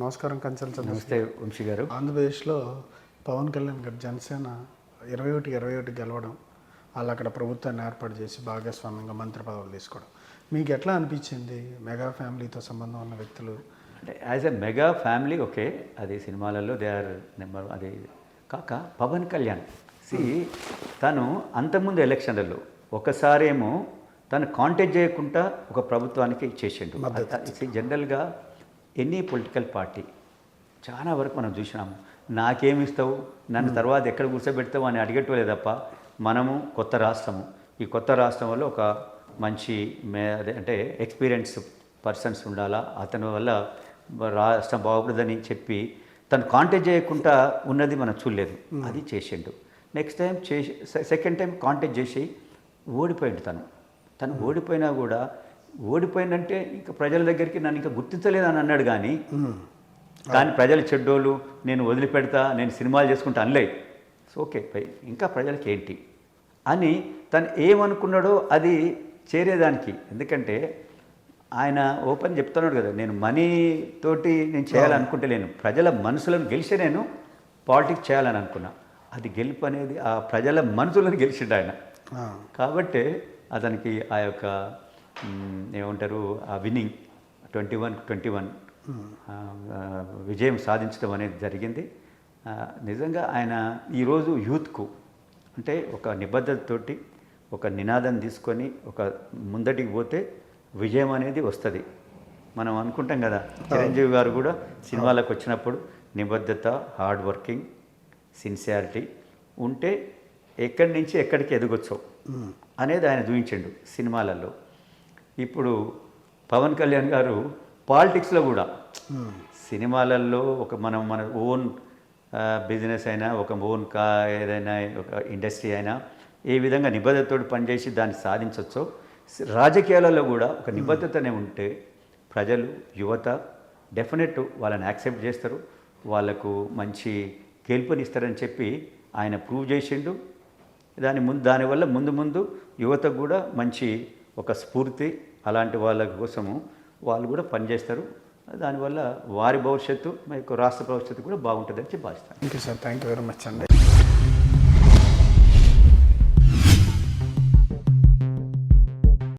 నమస్కారం కంచెల నమస్తే వంశీ గారు. ఆంధ్రప్రదేశ్లో పవన్ కళ్యాణ్ గారు జనసేన 21 గెలవడం, వాళ్ళు అక్కడ ప్రభుత్వాన్ని ఏర్పాటు చేసి భాగస్వామ్యంగా మంత్రి పదవులు తీసుకోవడం మీకు ఎట్లా అనిపించింది? మెగా ఫ్యామిలీతో సంబంధం ఉన్న వ్యక్తులు అంటే as a mega family okay, అది సినిమాలలో దే ఆర్ నెంబర్. అది కాక పవన్ కళ్యాణ్ తను అంతకుముందు ఎలక్షన్లలో ఒకసారేమో తను కాంటాక్ట్ చేయకుండా ఒక ప్రభుత్వానికి చేసిండు. జనరల్గా ఎనీ పొలిటికల్ పార్టీ చాలా వరకు మనం చూసినాము, నాకేమిస్తావు, నన్ను తర్వాత ఎక్కడ కూర్చోబెడతావు అని అడిగేటోలే తప్ప మనము కొత్త రాష్ట్రము, ఈ కొత్త రాష్ట్రం వల్ల ఒక మంచి అంటే ఎక్స్పీరియన్స్ పర్సన్స్ ఉండాలా, అతని వల్ల రాష్ట్రం బాగుపడదని చెప్పి తను కాంటాక్ట్ చేయకుండా ఉన్నది మనం చూడలేదు. అది చేసిండు. నెక్స్ట్ టైం చేసి సెకండ్ టైం కాంటాక్ట్ చేసి ఓడిపోయిండు. తను ఓడిపోయినా కూడా ఓడిపోయిందంటే ఇంకా ప్రజల దగ్గరికి నన్ను ఇంకా గుర్తించలేదని అన్నాడు. కానీ ప్రజలు చెడ్డోళ్ళు, నేను వదిలిపెడతా, నేను సినిమాలు చేసుకుంటా అనలే. సో ఓకే, ఇంకా ప్రజలకి ఏంటి అని తను ఏమనుకున్నాడో అది చేరేదానికి. ఎందుకంటే ఆయన ఓపెన్ చెప్తున్నాడు కదా, నేను మనీ తోటి నేను చేయాలనుకుంటే లేను, ప్రజల మనసులను గెలిచే నేను పాలిటిక్స్ చేయాలని అనుకున్నా. అది గెలుపు అనేది ఆ ప్రజల మనసులను గెలిచిండు ఆయన. కాబట్టి అతనికి ఆ యొక్క ఏమంటారు, ఆ విన్నింగ్ 21 విజయం సాధించడం అనేది జరిగింది. నిజంగా ఆయన ఈరోజు యూత్కు అంటే ఒక నిబద్ధతతోటి ఒక నినాదం తీసుకొని ఒక ముందటికి పోతే విజయం అనేది వస్తుంది. మనం అనుకుంటాం కదా, చిరంజీవి గారు కూడా సినిమాలకు వచ్చినప్పుడు నిబద్ధత, హార్డ్ వర్కింగ్, సిన్సియారిటీ ఉంటే ఎక్కడి నుంచి ఎక్కడికి ఎదగొచ్చో అనేది ఆయన చూపించండు సినిమాలలో. ఇప్పుడు పవన్ కళ్యాణ్ గారు పాలిటిక్స్లో కూడా సినిమాలలో ఒక మన ఓన్ బిజినెస్ అయినా, ఒక ఓన్ ఏదైనా ఒక ఇండస్ట్రీ అయినా ఏ విధంగా నిబద్ధతతో పనిచేసి దాన్ని సాధించవచ్చో, రాజకీయాలలో కూడా ఒక నిబద్ధతనే ఉంటే ప్రజలు, యువత డెఫినెట్ వాళ్ళని యాక్సెప్ట్ చేస్తారు, వాళ్ళకు మంచి గెలుపునిస్తారని చెప్పి ఆయన ప్రూవ్ చేసిండు. దానివల్ల ముందు యువతకు కూడా మంచి ఒక స్ఫూర్తి, అలాంటి వాళ్ళ కోసము వాళ్ళు కూడా పనిచేస్తారు. దానివల్ల వారి భవిష్యత్తు, రాష్ట్ర భవిష్యత్తు కూడా బాగుంటుందని చెప్పి భావిస్తాను. Thank you sir, thank you very much అండి.